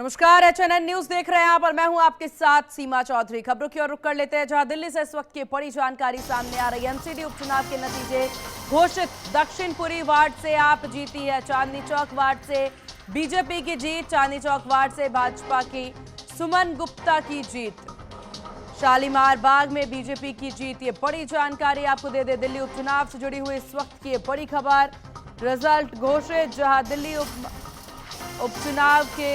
नमस्कार, HNN news देख रहे हैं आप और मैं हूं आपके साथ सीमा चौधरी। खबरों की ओर रुख कर लेते हैं, जहां दिल्ली से इस वक्त की बड़ी जानकारी सामने आ रही है। एमसीडी उपचुनाव के नतीजे घोषित। दक्षिणपुरी वार्ड से आप जीती है, चांदनी चौक वार्ड से बीजेपी की जीत, चांदनी चौक वार्ड से भाजपा की सुमन गुप्ता की जीत, शालीमार बाग में बीजेपी की जीत। ये बड़ी जानकारी आपको दे दे। दिल्ली उपचुनाव से जुड़ी हुई इस वक्त की बड़ी खबर, रिजल्ट घोषित, जहां दिल्ली उपचुनाव के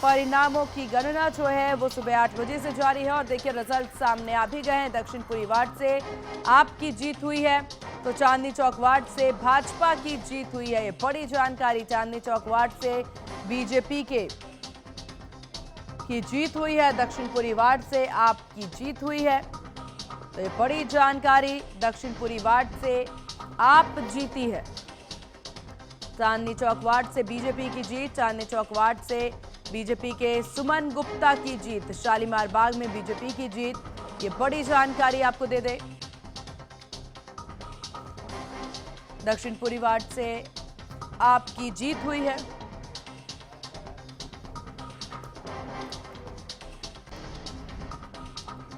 परिणामों की गणना जो है वो सुबह 8 बजे से जारी है और देखिए रिजल्ट सामने आ भी गए हैं। दक्षिणपुरी वार्ड से आपकी जीत हुई है, तो चांदनी चौक वार्ड से भाजपा की जीत हुई है। ये बड़ी जानकारी, चांदनी चौक वार्ड से बीजेपी की जीत हुई है, दक्षिणपुरी वार्ड से आपकी जीत हुई है। तो ये बड़ी जानकारी, दक्षिणपुरी वार्ड से आप जीती है। चांदनी चौक वार्ड से बीजेपी की जीत, चांदनी चौक वार्ड से बीजेपी के सुमन गुप्ता की जीत, शालीमार बाग में बीजेपी की जीत। ये बड़ी जानकारी आपको दे दे। दक्षिणपुरी वार्ड से आपकी जीत हुई है।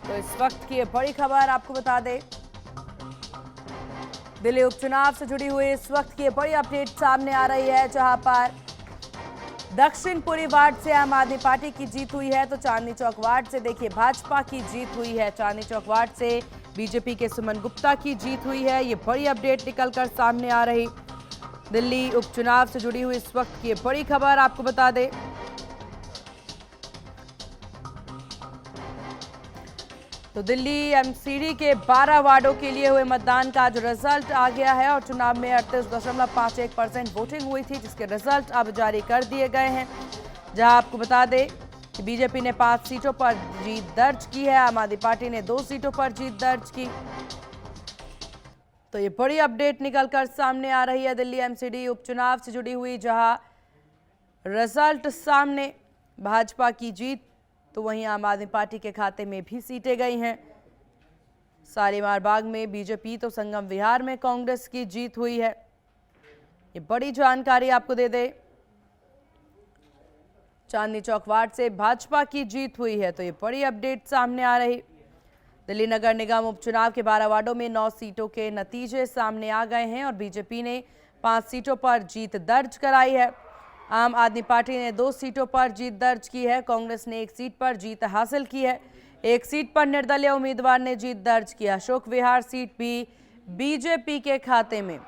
तो इस वक्त की ये बड़ी खबर आपको बता दें, दिल्ली उपचुनाव से जुड़ी हुई इस वक्त की बड़ी अपडेट सामने आ रही है, जहां पर दक्षिणपुरी वार्ड से आम आदमी पार्टी की जीत हुई है, तो चांदनी चौक वार्ड से देखिए भाजपा की जीत हुई है। चांदनी चौक वार्ड से बीजेपी के सुमन गुप्ता की जीत हुई है। ये बड़ी अपडेट निकलकर सामने आ रही, दिल्ली उपचुनाव से जुड़ी हुई इस वक्त की बड़ी खबर आपको बता दें। तो दिल्ली एमसीडी के 12 वार्डों के लिए हुए मतदान का जो रिजल्ट आ गया है और चुनाव में 38.51% वोटिंग हुई थी, जिसके रिजल्ट अब जारी कर दिए गए हैं। जहां आपको बता दें कि बीजेपी ने 5 सीटों पर जीत दर्ज की है, आम आदमी पार्टी ने 2 सीटों पर जीत दर्ज की। तो ये बड़ी अपडेट निकलकर सामने आ रही है दिल्ली एमसीडी उपचुनाव से जुड़ी हुई, जहां रिजल्ट सामने भाजपा की जीत, तो वहीं आम आदमी पार्टी के खाते में भी सीटें गई हैं। शालीमार बाग में बीजेपी, तो संगम विहार में कांग्रेस की जीत हुई है। ये बड़ी जानकारी आपको दे दे। चांदनी चौक वार्ड से भाजपा की जीत हुई है, तो ये बड़ी अपडेट सामने आ रही। दिल्ली नगर निगम उपचुनाव के 12 वार्डों में 9 सीटों के नतीजे सामने आ गए हैं और बीजेपी ने 5 सीटों पर जीत दर्ज कराई है। आम आदमी पार्टी ने 2 सीटों पर जीत दर्ज की है। कांग्रेस ने 1 सीट पर जीत हासिल की है। 1 सीट पर निर्दलीय उम्मीदवार ने जीत दर्ज की। अशोक विहार सीट भी बीजेपी के खाते में।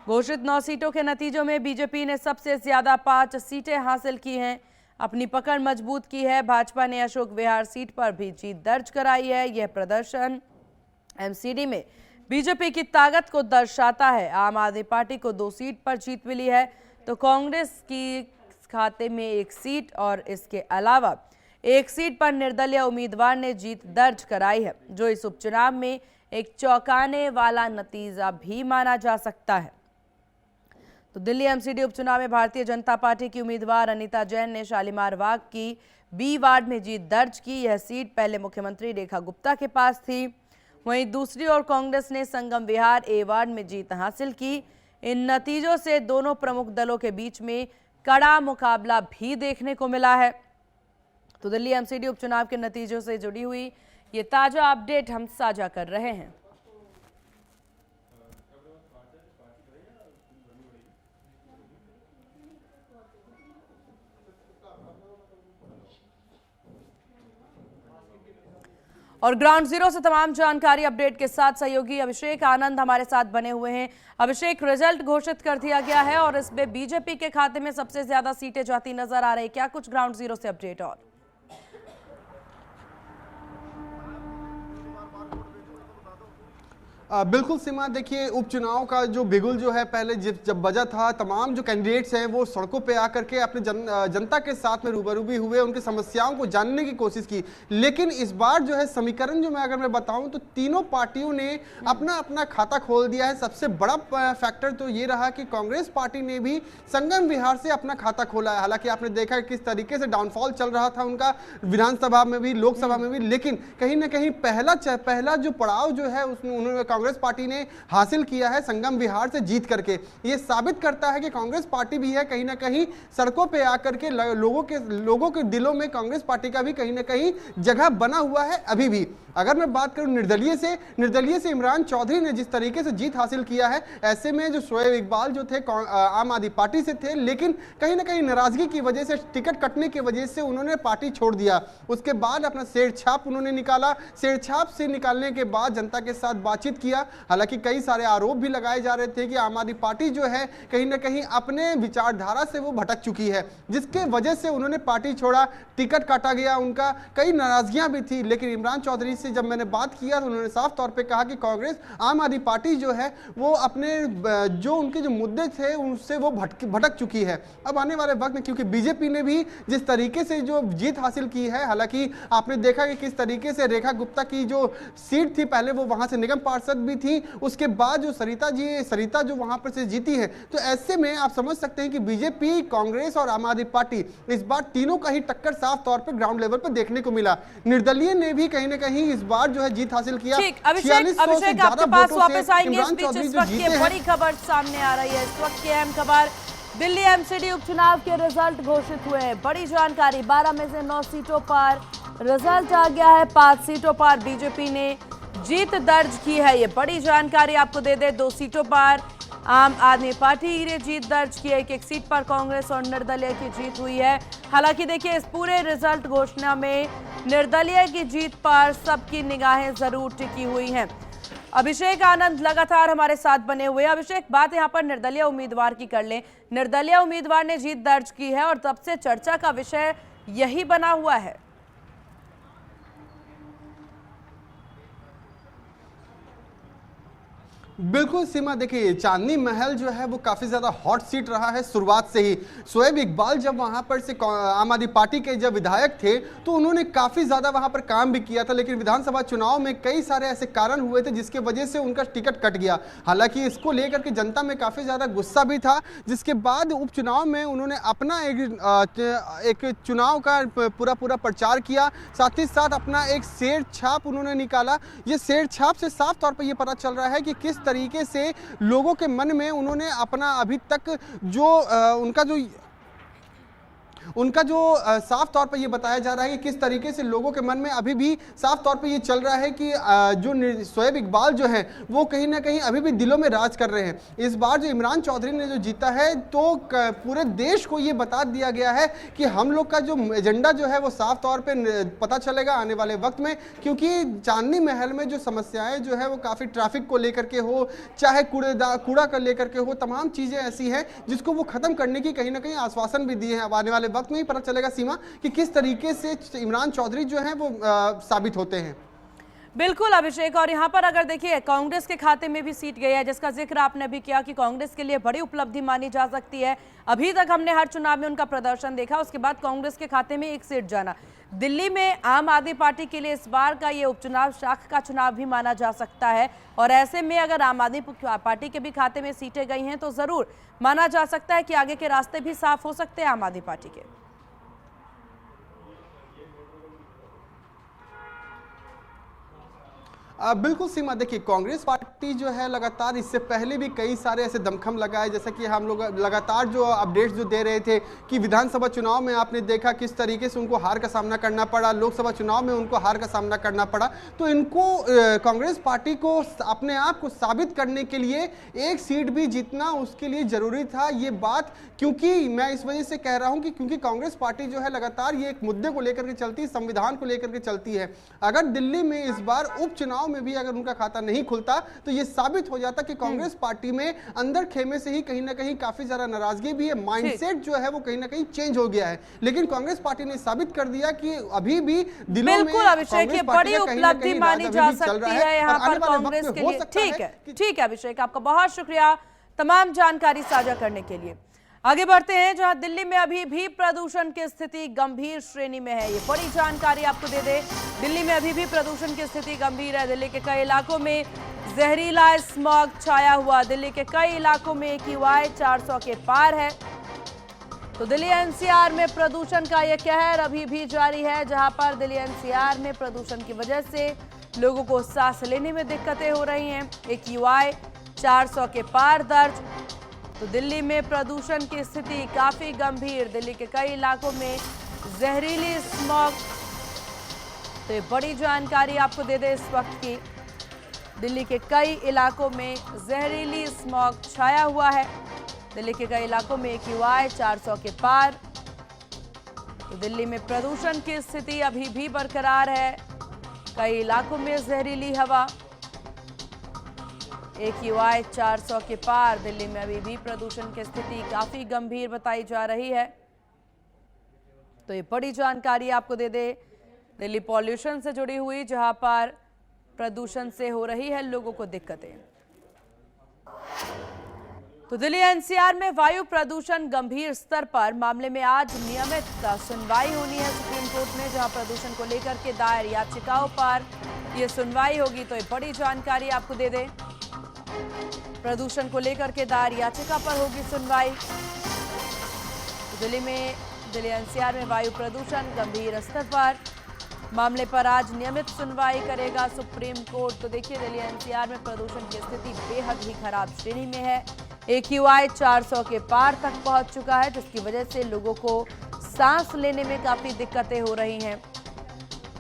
घोषित 9 सीटों के नतीजों में बीजेपी ने सबसे ज्यादा 5 सीटें हासिल की हैं, अपनी पकड़ मजबूत की है। भाजपा ने अशोक विहार सीट पर भी जीत दर्ज कराई है। यह प्रदर्शन एमसीडी में बीजेपी की ताकत को दर्शाता है। आम आदमी पार्टी को 2 सीट पर जीत मिली है, तो कांग्रेस की खाते में 1 सीट और इसके अलावा 1 सीट पर निर्दलीय उम्मीदवार ने जीत दर्ज कराई है, जो इस उपचुनाव में एक चौंकाने वाला नतीजा भी माना जा सकता है। तो दिल्ली एमसीडी उपचुनाव में भारतीय जनता पार्टी की उम्मीदवार अनीता जैन ने शालीमार बाग की बी वार्ड में जीत दर्ज की। यह सीट पहले मुख्यमंत्री रेखा गुप्ता के पास थी। वहीं दूसरी ओर कांग्रेस ने संगम विहार ए वार्ड में जीत हासिल की। इन नतीजों से दोनों प्रमुख दलों के बीच में कड़ा मुकाबला भी देखने को मिला है। तो दिल्ली एमसीडी उपचुनाव के नतीजों से जुड़ी हुई ये ताजा अपडेट हम साझा कर रहे हैं। और ग्राउंड जीरो से तमाम जानकारी अपडेट के साथ सहयोगी अभिषेक आनंद हमारे साथ बने हुए हैं। अभिषेक, रिजल्ट घोषित कर दिया गया है और इसमें बीजेपी के खाते में सबसे ज्यादा सीटें जाती नजर आ रही, क्या कुछ ग्राउंड जीरो से अपडेट? और बिल्कुल सीमा, देखिए उपचुनाव का जो बिगुल जो है पहले जब बजा था, तमाम जो कैंडिडेट्स हैं वो सड़कों पे आकर के अपने जनता के साथ में रूबरू भी हुए, उनकी समस्याओं को जानने की कोशिश की। लेकिन इस बार जो है समीकरण जो अगर मैं बताऊं तो तीनों पार्टियों ने अपना अपना खाता खोल दिया है। सबसे बड़ा फैक्टर तो ये रहा कि कांग्रेस पार्टी ने भी संगम विहार से अपना खाता खोला है। हालांकि आपने देखा किस तरीके से डाउनफॉल चल रहा था उनका, विधानसभा में भी, लोकसभा में भी, लेकिन कहीं ना कहीं पहला जो पड़ाव जो है उसमें उन्होंने कांग्रेस पार्टी ने हासिल किया है संगम विहार से जीत करके। ये साबित करता है कि कांग्रेस पार्टी भी है कहीं ना कहीं सड़कों पे आकर के लोगों के दिलों में कांग्रेस पार्टी का भी कहीं ना कहीं जगह बना हुआ है अभी भी। अगर मैं बात करूं निर्दलीय से इमरान चौधरी ने जिस तरीके से जीत हासिल किया है, ऐसे में जो शोएब इकबाल जो थे आम आदमी पार्टी से थे, लेकिन कहीं ना कहीं नाराजगी की वजह से, टिकट कटने की वजह से उन्होंने पार्टी छोड़ दिया। उसके बाद अपना शेरछाप उन्होंने निकाला। शेरछाप से निकालने के बाद जनता के साथ बातचीत किया। हालांकि कई सारे आरोप भी लगाए जा रहे थे कि आम आदमी पार्टी जो है कहीं ना कहीं अपने विचारधारा से वो भटक चुकी है, जिसके वजह से उन्होंने पार्टी छोड़ा, टिकट काटा गया उनका, कई नाराजगियां भी थी। लेकिन इमरान चौधरी से जब मैंने बात किया तो उन्होंने साफ तौर पे कहा कि कांग्रेस आम आदमी पार्टी जो है वो अपने जो उनके जो मुद्दे थे उनसे वो भटक चुकी है। अब आने वाले वक्त में, क्योंकि बीजेपी ने भी जिस तरीके से जो जीत हासिल की है, हालांकि आपने देखा कि किस तरीके से रेखा गुप्ता की जो सीट थी पहले वो वहां से निगम पार्षद भी थी, उसके बाद जो सरिता जो वहां पर से जीती है, तो ऐसे में आप समझ सकते हैं कि बीजेपी, कांग्रेस और आम आदमी पार्टी इस बार तीनों का ही टक्कर साफ तौर पर ग्राउंड लेवल पर देखने को मिला। निर्दलीय ने भी कहीं ना कहीं इस बार जो है जीत हासिल किया। अभिषेक आपके पास वापस आएंगे। इस बीच इस वक्त की बड़ी खबर सामने आ रही है। इस वक्त की अहम खबर, दिल्ली एमसीडी उपचुनाव के रिजल्ट घोषित हुए हैं। बड़ी जानकारी, 12 में से 9 सीटों पर रिजल्ट आ गया है। 5 सीटों पर बीजेपी ने जीत दर्ज की है। ये बड़ी जानकारी आपको दे दे। 2 सीटों पर आम आदमी पार्टी ने जीत दर्ज की है। एक सीट पर कांग्रेस और निर्दलीय की जीत हुई है। हालांकि देखिए, इस पूरे रिजल्ट घोषणा में निर्दलीय की जीत पर सबकी निगाहें जरूर टिकी हुई हैं। अभिषेक आनंद लगातार हमारे साथ बने हुए हैं। अभिषेक, बात यहां पर निर्दलीय उम्मीदवार की कर लें। निर्दलीय उम्मीदवार ने जीत दर्ज की है और तब से चर्चा का विषय यही बना हुआ है। बिल्कुल सीमा, देखिए चांदनी महल जो है वो काफी ज्यादा हॉट सीट रहा है शुरुआत से ही। शोएब इकबाल जब वहां पर से आम आदमी पार्टी के जब विधायक थे तो उन्होंने काफी ज्यादा वहां पर काम भी किया था, लेकिन विधानसभा चुनाव में कई सारे ऐसे कारण हुए थे जिसके वजह से उनका टिकट कट गया। हालांकि इसको लेकर के जनता में काफी ज्यादा गुस्सा भी था, जिसके बाद उपचुनाव में उन्होंने अपना एक चुनाव का पूरा प्रचार किया, साथ ही साथ अपना एक शेर छाप उन्होंने निकाला। ये शेर छाप से साफ तौर पर यह पता चल रहा है कि किस तरीके से लोगों के मन में उन्होंने अपना अभी तक जो उनका जो साफ तौर पर यह बताया जा रहा है कि किस तरीके से लोगों के मन में अभी भी साफ तौर पर यह चल रहा है कि जो शोएब इकबाल जो है वो कहीं ना कहीं अभी भी दिलों में राज कर रहे हैं। इस बार जो इमरान चौधरी ने जो जीता है तो पूरे देश को ये बता दिया गया है कि हम लोग का जो एजेंडा जो है वो साफ तौर पर पता चलेगा आने वाले वक्त में, क्योंकि चांदनी महल में जो समस्याएं जो है वो काफ़ी ट्रैफिक को लेकर के हो, चाहे कूड़ा को लेकर के हो, तमाम चीज़ें ऐसी हैं जिसको वो ख़त्म करने की कहीं ना कहीं आश्वासन भी दिए हैं। अब आने वाले वक्त में ही पता चलेगा सीमा कि किस तरीके से इमरान चौधरी जो हैं वो साबित होते हैं। बिल्कुल अभिषेक, और यहाँ पर अगर देखिए कांग्रेस के खाते में भी सीट गई है, जिसका जिक्र आपने भी किया कि कांग्रेस के लिए बड़ी उपलब्धि मानी जा सकती है। अभी तक हमने हर चुनाव में उनका प्रदर्शन देखा, उसके बाद कांग्रेस के खाते में एक सीट जाना। दिल्ली में आम आदमी पार्टी के लिए इस बार का ये उपचुनाव शाख का चुनाव भी माना जा सकता है, और ऐसे में अगर आम आदमी पार्टी के भी खाते में सीटें गई हैं तो जरूर माना जा सकता है कि आगे के रास्ते भी साफ हो सकते हैं आम आदमी पार्टी के। बिल्कुल सीमा, देखिए कांग्रेस पार्टी जो है लगातार इससे पहले भी कई सारे ऐसे दमखम लगाए, जैसा कि हम लोग लगातार जो अपडेट्स जो दे रहे थे कि विधानसभा चुनाव में आपने देखा किस तरीके से उनको हार का सामना करना पड़ा, लोकसभा चुनाव में उनको हार का सामना करना पड़ा। तो इनको कांग्रेस पार्टी को अपने आप को साबित करने के लिए एक सीट भी जीतना उसके लिए जरूरी था। ये बात क्योंकि मैं इस वजह से कह रहा हूँ कि क्योंकि कांग्रेस पार्टी जो है लगातार ये एक मुद्दे को लेकर के चलती है, संविधान को लेकर के चलती है। अगर दिल्ली में इस बार उपचुनाव में भी अगर उनका खाता नहीं खुलता तो यह साबित हो जाता कि कांग्रेस पार्टी में अंदर खेमे से ही कहीं ना कहीं काफी ज्यादा नाराजगी भी है, माइंडसेट जो है वो कहीं ना कहीं चेंज हो गया है। लेकिन कांग्रेस पार्टी ने साबित कर दिया कि अभी भी दिलों में बिल्कुल अभिषेक, ये बड़ी उपलब्धि मानी जा सकती है यहाँ पर कांग्रेस के लिए। ठीक है अभिषेक, आपका बहुत शुक्रिया तमाम जानकारी साझा करने के लिए। आगे बढ़ते हैं, जहां दिल्ली में अभी भी प्रदूषण की स्थिति गंभीर श्रेणी में है। ये बड़ी जानकारी आपको दे दे, दिल्ली में अभी भी प्रदूषण की स्थिति गंभीर है। दिल्ली के कई इलाकों में जहरीला स्मॉग छाया हुआ। दिल्ली के कई इलाकों में AQI 400 के पार है। तो दिल्ली NCR में प्रदूषण का यह कहर अभी भी जारी है, जहां पर दिल्ली NCR में प्रदूषण की वजह से लोगों को सांस लेने में दिक्कतें हो रही हैं। AQI 400 के पार दर्ज। तो दिल्ली में प्रदूषण की स्थिति काफी गंभीर। दिल्ली के कई इलाकों में जहरीली स्मॉग। तो ये बड़ी जानकारी आपको दे दे इस वक्त की। दिल्ली के कई इलाकों में जहरीली स्मॉग छाया हुआ है। दिल्ली के कई इलाकों में AQI 400 के पार। तो दिल्ली में प्रदूषण की स्थिति अभी भी बरकरार है। कई इलाकों में जहरीली हवा। AQI 400 के पार। दिल्ली में अभी भी प्रदूषण की स्थिति काफी गंभीर बताई जा रही है। तो ये बड़ी जानकारी आपको दे दे दिल्ली पॉल्यूशन से जुड़ी हुई, जहां पर प्रदूषण से हो रही है लोगों को दिक्कतें। तो दिल्ली NCR में वायु प्रदूषण गंभीर स्तर पर मामले में आज नियमित सुनवाई होनी है सुप्रीम कोर्ट में, जहां प्रदूषण को लेकर के दायर याचिकाओं पर यह सुनवाई होगी। तो ये बड़ी जानकारी आपको दे दें, प्रदूषण को लेकर के दायर याचिका पर होगी सुनवाई। तो दिल्ली NCR में वायु प्रदूषण गंभीर स्तर पर मामले पर आज नियमित सुनवाई करेगा सुप्रीम कोर्ट। तो देखिए, दिल्ली NCR में प्रदूषण की स्थिति बेहद ही खराब श्रेणी में है। AQI 400 के पार तक पहुंच चुका है, जिसकी वजह से लोगों को सांस लेने में काफी दिक्कतें हो रही हैं।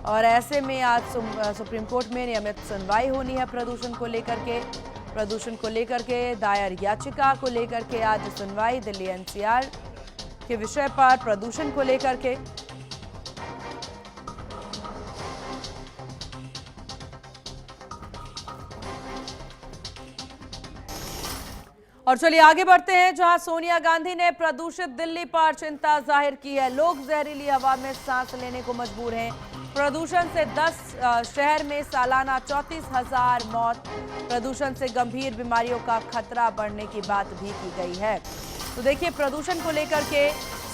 और ऐसे में आज सुप्रीम कोर्ट में नियमित सुनवाई होनी है प्रदूषण को लेकर के दायर याचिका को लेकर के आज सुनवाई दिल्ली NCR के विषय पर, प्रदूषण को लेकर के। और चलिए आगे बढ़ते हैं, जहां सोनिया गांधी ने प्रदूषित दिल्ली पर चिंता जाहिर की है। लोग जहरीली हवा में सांस लेने को मजबूर हैं। प्रदूषण से 10 शहर में सालाना 34,000 मौत। प्रदूषण से गंभीर बीमारियों का खतरा बढ़ने की बात भी की गई है। तो देखिए, प्रदूषण को लेकर के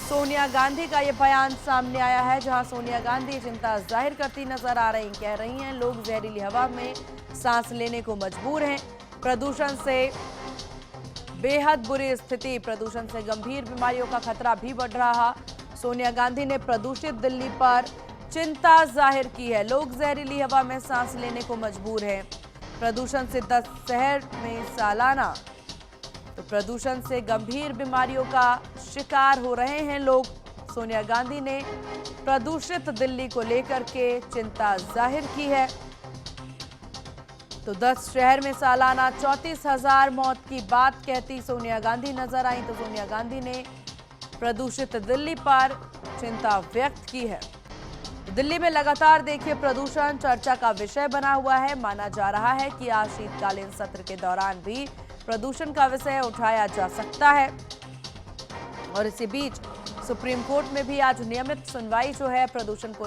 सोनिया गांधी का ये बयान सामने आया है, जहां सोनिया गांधी चिंता जाहिर करती नजर आ रही, कह रही हैं लोग जहरीली हवा में सांस लेने को मजबूर हैं। प्रदूषण से बेहद बुरी स्थिति, प्रदूषण से गंभीर बीमारियों का खतरा भी बढ़ रहा। सोनिया गांधी ने प्रदूषित दिल्ली पर चिंता जाहिर की है। लोग जहरीली हवा में सांस लेने को मजबूर हैं। प्रदूषण से 10 शहर में सालाना, तो प्रदूषण से गंभीर बीमारियों का शिकार हो रहे हैं लोग। सोनिया गांधी ने प्रदूषित दिल्ली को लेकर के चिंता जाहिर की है। तो 10 शहर में सालाना 34,000 मौत की बात कहती सोनिया गांधी नजर आई। तो सोनिया गांधी ने प्रदूषित दिल्ली पर चिंता व्यक्त की है। दिल्ली में लगातार देखिए प्रदूषण चर्चा का विषय बना हुआ है। माना जा रहा है कि आज शीतकालीन सत्र के दौरान भी प्रदूषण का विषय उठाया जा सकता है। और इसी बीच सुप्रीम कोर्ट में भी आज नियमित सुनवाई जो है प्रदूषण को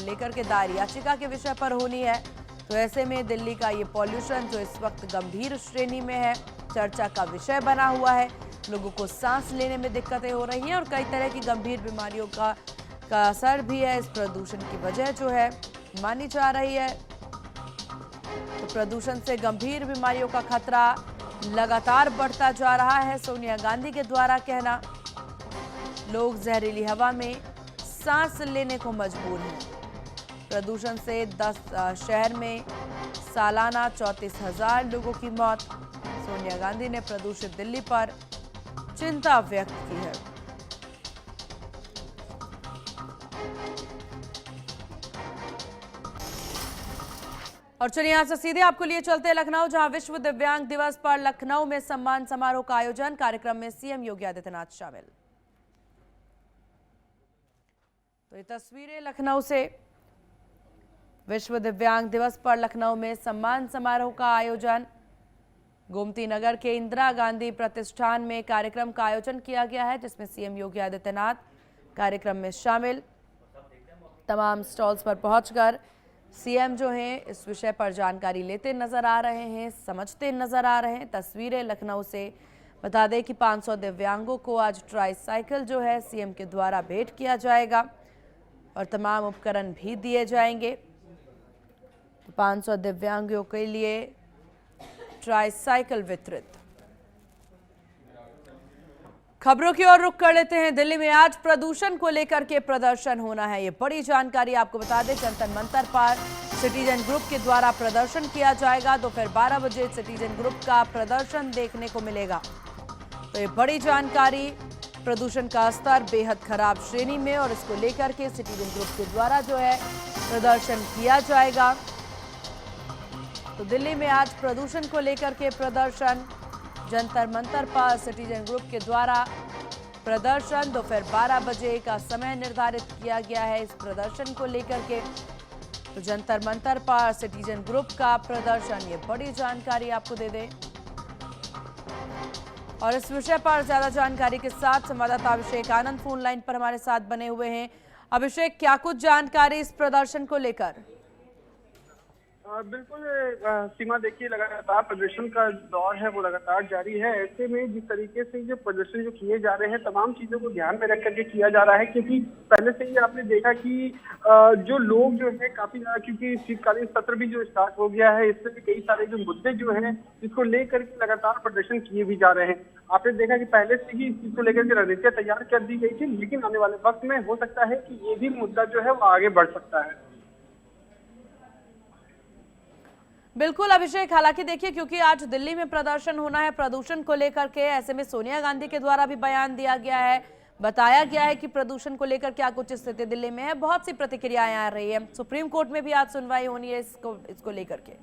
लेकर के दायर याचिका के विषय पर होनी है। तो ऐसे में दिल्ली का ये पॉल्यूशन जो इस वक्त गंभीर श्रेणी में है, चर्चा का विषय बना हुआ है। लोगों को सांस लेने में दिक्कतें हो रही हैं और कई तरह की गंभीर बीमारियों का असर भी है इस प्रदूषण की वजह जो है मानी जा रही है। तो प्रदूषण से गंभीर बीमारियों का खतरा लगातार बढ़ता जा रहा है। सोनिया गांधी के द्वारा कहना, लोग जहरीली हवा में सांस लेने को मजबूर हैं। प्रदूषण से 10 शहर में सालाना 34,000 लोगों की मौत। सोनिया गांधी ने प्रदूषित दिल्ली पर चिंता व्यक्त की है। और चलिए यहां से सीधे आपको लिए चलते हैं लखनऊ, जहां विश्व दिव्यांग दिवस पर लखनऊ में सम्मान समारोह का आयोजन। कार्यक्रम में सीएम योगी आदित्यनाथ शामिल। तो ये तस्वीरें लखनऊ से, विश्व दिव्यांग दिवस पर लखनऊ में सम्मान समारोह का आयोजन। गोमती नगर के इंदिरा गांधी प्रतिष्ठान में कार्यक्रम का आयोजन किया गया है, जिसमें सीएम योगी आदित्यनाथ कार्यक्रम में शामिल। तमाम स्टॉल्स पर पहुंचकर सीएम जो हैं इस विषय पर जानकारी लेते नजर आ रहे हैं, समझते नजर आ रहे हैं। तस्वीरें लखनऊ से। बता दें कि 500 दिव्यांगों को आज ट्राईसाइकिल जो है सीएम के द्वारा भेंट किया जाएगा और तमाम उपकरण भी दिए जाएंगे। 500 दिव्यांगों के लिए ट्राईसाइकिल वितरित। खबरों की ओर रुख कर लेते हैं। दिल्ली में आज प्रदूषण को लेकर के प्रदर्शन होना है, ये बड़ी जानकारी आपको बता दें। जंतर मंतर पर सिटीजन ग्रुप के द्वारा प्रदर्शन किया जाएगा। दोपहर 12 बजे सिटीजन ग्रुप का प्रदर्शन देखने को मिलेगा। तो ये बड़ी जानकारी, प्रदूषण का स्तर बेहद खराब श्रेणी में और इसको लेकर के सिटीजन ग्रुप के द्वारा जो है प्रदर्शन किया जाएगा। तो दिल्ली में आज प्रदूषण को लेकर के प्रदर्शन, जंतर मंतर पर सिटीजन ग्रुप के द्वारा प्रदर्शन, दोपहर 12 बजे का समय निर्धारित किया गया है इस प्रदर्शन को लेकर के। तो जंतर मंतर पर सिटीजन ग्रुप का प्रदर्शन, ये बड़ी जानकारी आपको दे दें। और इस विषय पर ज्यादा जानकारी के साथ संवाददाता अभिषेक आनंद फोन लाइन पर हमारे साथ बने हुए हैं। अभिषेक, क्या कुछ जानकारी इस प्रदर्शन को लेकर? बिल्कुल सीमा, देखिए लगातार प्रदर्शन का दौर है वो लगातार जारी है। ऐसे में जिस तरीके से जो प्रदर्शन जो किए जा रहे हैं तमाम चीजों को ध्यान में रख करके किया जा रहा है, क्योंकि पहले से ही आपने देखा कि जो लोग जो है काफी ज्यादा, क्योंकि शीतकालीन सत्र भी जो स्टार्ट हो गया है, इससे भी कई सारे जो मुद्दे जो हैं जिसको लेकर के लगातार प्रदर्शन किए भी जा रहे हैं। आपने देखा कि पहले से ही इस चीज को लेकर के रणनीतियां तैयार कर दी गई थी, लेकिन आने वाले वक्त में हो सकता है कि ये भी मुद्दा जो है वो आगे बढ़ सकता है। बिल्कुल अभिषेक, हालांकि देखिए क्योंकि आज दिल्ली में प्रदर्शन होना है प्रदूषण को लेकर के, ऐसे में सोनिया गांधी के द्वारा भी बयान दिया गया है, बताया गया है कि प्रदूषण को लेकर क्या कुछ स्थिति दिल्ली में है। बहुत सी प्रतिक्रियाएं आ रही है, सुप्रीम कोर्ट में भी आज सुनवाई होनी है इसको लेकर के।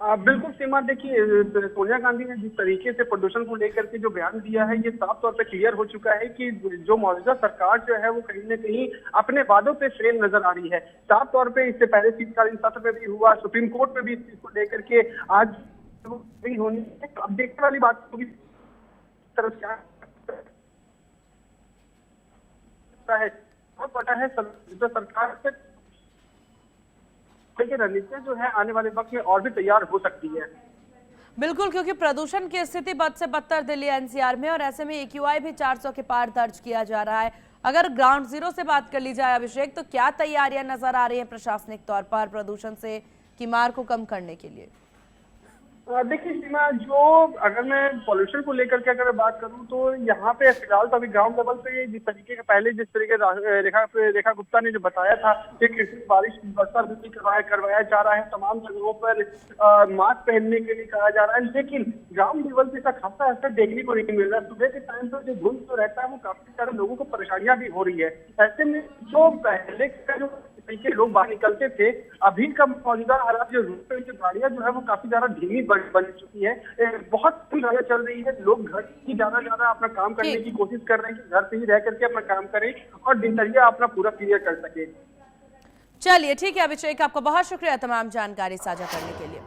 बिल्कुल सीमा, देखिए सोनिया गांधी ने जिस तरीके से प्रदूषण को लेकर के जो बयान दिया है, ये साफ तौर पे क्लियर हो चुका है कि जो मौजूदा सरकार जो है वो कहीं न कहीं अपने वादों पे फेल नजर आ रही है। साफ तौर पे इससे पहले शीतकालीन सत्र में भी हुआ, सुप्रीम कोर्ट में भी इस चीज को लेकर के आज होनी है। अब देखने वाली बात होगी तरफ क्या है, पता है सरकार से रणनीतियां जो है आने वाले वक्त में और भी तैयार हो सकती है। बिल्कुल, क्योंकि प्रदूषण की स्थिति बद से बदतर दिल्ली एनसीआर में, और ऐसे में AQI भी 400 के पार दर्ज किया जा रहा है। अगर ग्राउंड जीरो से बात कर ली जाए अभिषेक, तो क्या तैयारियां नजर आ रही हैं प्रशासनिक तौर पर प्रदूषण से की मार को कम करने के लिए? देखिए सीमा, जो अगर मैं पॉल्यूशन को लेकर के अगर बात करूं तो यहाँ पे फिलहाल तो अभी ग्राउंड लेवल पे जिस तरीके रेखा गुप्ता ने जो बताया था कि कृषि बारिश वर्षा भी करवाया जा रहा है, तमाम जगहों पर मास्क पहनने के लिए कहा जा रहा है, लेकिन ग्राउंड लेवल पे इसका खासा असर देखने को नहीं मिल रहा है। सुबह के टाइम पर जो धुंध जो रहता है वो काफी सारे लोगों को परेशानियां भी हो रही है। ऐसे में जो पहले का जो तरीके लोग बाहर निकलते थे, अभी का मौजूदा हालात जो रूट पे जो गाड़ियां जो है वो काफी ज्यादा धीमी बन चुकी है, बहुत कम गाड़ियां चल रही है। लोग घर ही ज्यादा अपना काम करने की कोशिश कर रहे हैं कि घर से ही रह करके अपना काम करें और दिनचर्या अपना पूरा क्लियर कर सके। चलिए ठीक है अभिषेक, आपका बहुत शुक्रिया तमाम जानकारी साझा करने के लिए।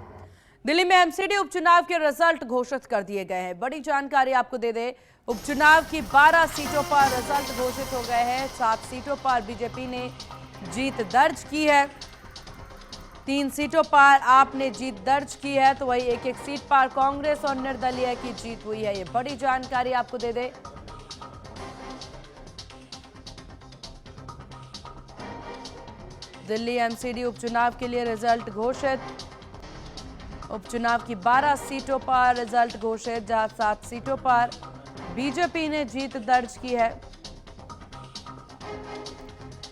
दिल्ली में MCD उपचुनाव के रिजल्ट घोषित कर दिए गए हैं। बड़ी जानकारी आपको दे दें, उपचुनाव की 12 सीटों पर रिजल्ट घोषित हो गए हैं। 7 सीटों पर बीजेपी ने जीत दर्ज की है, 3 सीटों पर आप ने जीत दर्ज की है, तो वही एक सीट पर कांग्रेस और निर्दलीय की जीत हुई है। ये बड़ी जानकारी आपको दे दें। दिल्ली MCD उपचुनाव के लिए रिजल्ट घोषित, उपचुनाव की 12 सीटों पर रिजल्ट घोषित, जहां 7 सीटों पर बीजेपी ने जीत दर्ज की है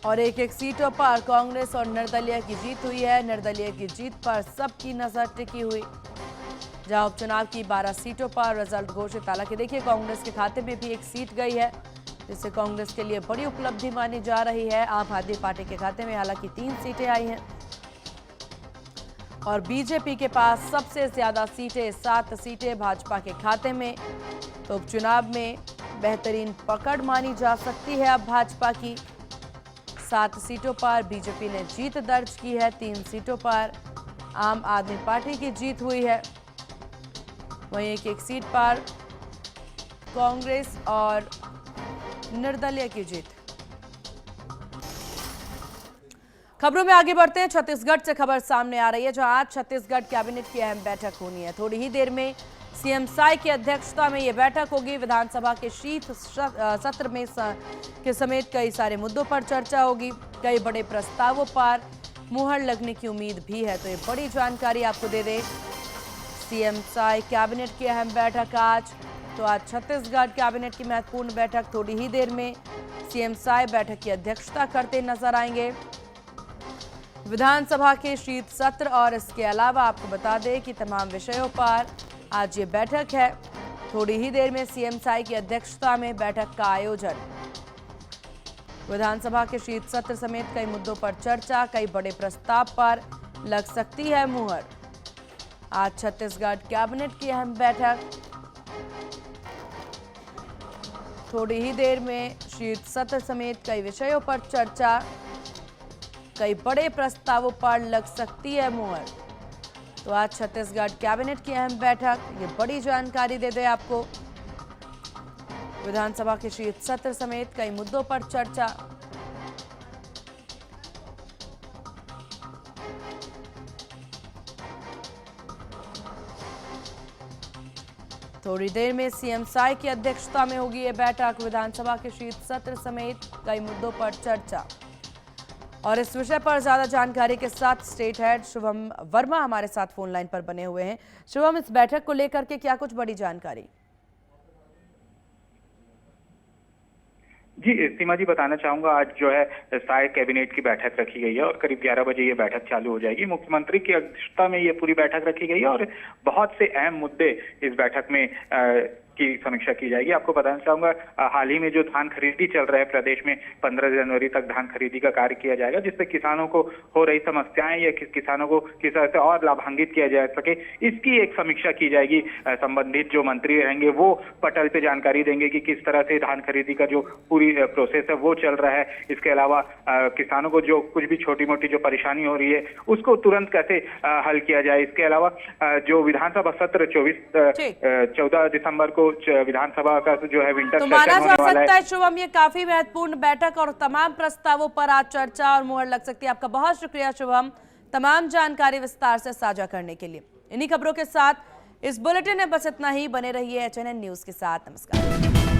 और एक सीटों पर कांग्रेस और निर्दलीय की जीत हुई है। निर्दलीय की जीत पर सबकी नजर टिकी हुई, जहां उपचुनाव की 12 सीटों पर रिजल्ट घोषित। हालांकि देखिए कांग्रेस के खाते में भी एक सीट गई है, जिससे कांग्रेस के लिए बड़ी उपलब्धि मानी जा रही है। आम आदमी पार्टी के खाते में हालांकि 3 सीटें आई हैं और बीजेपी के पास सबसे ज्यादा सीटें 7 सीटें भाजपा के खाते में। तो उपचुनाव में बेहतरीन पकड़ मानी जा सकती है अब भाजपा की। 7 सीटों पर बीजेपी ने जीत दर्ज की है, 3 सीटों पर आम आदमी पार्टी की जीत हुई है, वहीं एक सीट पर कांग्रेस और निर्दलीय की जीत। खबरों में आगे बढ़ते हैं। छत्तीसगढ़ से खबर सामने आ रही है, जहां आज छत्तीसगढ़ कैबिनेट की अहम बैठक होनी है। थोड़ी ही देर में CM साई की अध्यक्षता में यह बैठक होगी। विधानसभा के शीत सत्र में के समेत कई सारे मुद्दों पर चर्चा होगी, कई बड़े प्रस्तावों पर मुहर लगने की उम्मीद भी है। तो ये बड़ी जानकारी आपको दे दें, CM साई कैबिनेट की अहम बैठक आज। तो आज छत्तीसगढ़ कैबिनेट की महत्वपूर्ण बैठक, थोड़ी ही देर में CM साई बैठक की अध्यक्षता करते नजर आएंगे। विधानसभा के शीत सत्र और इसके अलावा आपको बता दें कि तमाम विषयों पर आज ये बैठक है। थोड़ी ही देर में सीएम साई की अध्यक्षता में बैठक का आयोजन। विधानसभा के शीत सत्र समेत कई मुद्दों पर चर्चा, कई बड़े प्रस्ताव पर लग सकती है मुहर। आज छत्तीसगढ़ कैबिनेट की अहम बैठक। थोड़ी ही देर में शीत सत्र समेत कई विषयों पर चर्चा, कई बड़े प्रस्तावों पर लग सकती है मुहर। तो आज छत्तीसगढ़ कैबिनेट की अहम बैठक, ये बड़ी जानकारी दे दे आपको। विधानसभा के शीत सत्र समेत कई मुद्दों पर चर्चा। थोड़ी देर में सीएम साई की अध्यक्षता में होगी ये बैठक। विधानसभा के शीत सत्र समेत कई मुद्दों पर चर्चा। और इस विषय पर ज्यादा जानकारी के साथ स्टेट हेड शुभम वर्मा हमारे साथ फोन लाइन पर बने हुए हैं। शुभम, इस बैठक को लेकर के क्या कुछ बड़ी जानकारी? जी सीमा जी, बताना चाहूंगा आज जो है साय कैबिनेट की बैठक रखी गई है और करीब 11 बजे ये बैठक चालू हो जाएगी। मुख्यमंत्री की अध्यक्षता में ये पूरी बैठक रखी गई है और बहुत से अहम मुद्दे इस बैठक में की समीक्षा की जाएगी। आपको बताना चाहूंगा हाल ही में जो धान खरीदी चल रहा है प्रदेश में, 15 जनवरी तक धान खरीदी का कार्य किया जाएगा, जिससे किसानों को हो रही समस्याएं या किसानों को किस तरह से और लाभान्वित किया जा सके, इसकी एक समीक्षा की जाएगी। संबंधित जो मंत्री रहेंगे वो पटल पे जानकारी देंगे कि किस तरह से धान खरीदी का जो पूरी प्रोसेस है वो चल रहा है। इसके अलावा किसानों को जो कुछ भी छोटी मोटी जो परेशानी हो रही है उसको तुरंत कैसे हल किया जाए। इसके अलावा जो विधानसभा सत्र 14 दिसंबर को विधानसभा का जो है विंटर तो माना जा सकता है है। शुभम, ये काफी महत्वपूर्ण बैठक और तमाम प्रस्तावों पर आज चर्चा और मुहर लग सकती है। आपका बहुत शुक्रिया शुभम, तमाम जानकारी विस्तार से साझा करने के लिए। इन्हीं खबरों के साथ इस बुलेटिन में बस इतना ही। बने रहिए HNN न्यूज के साथ। नमस्कार।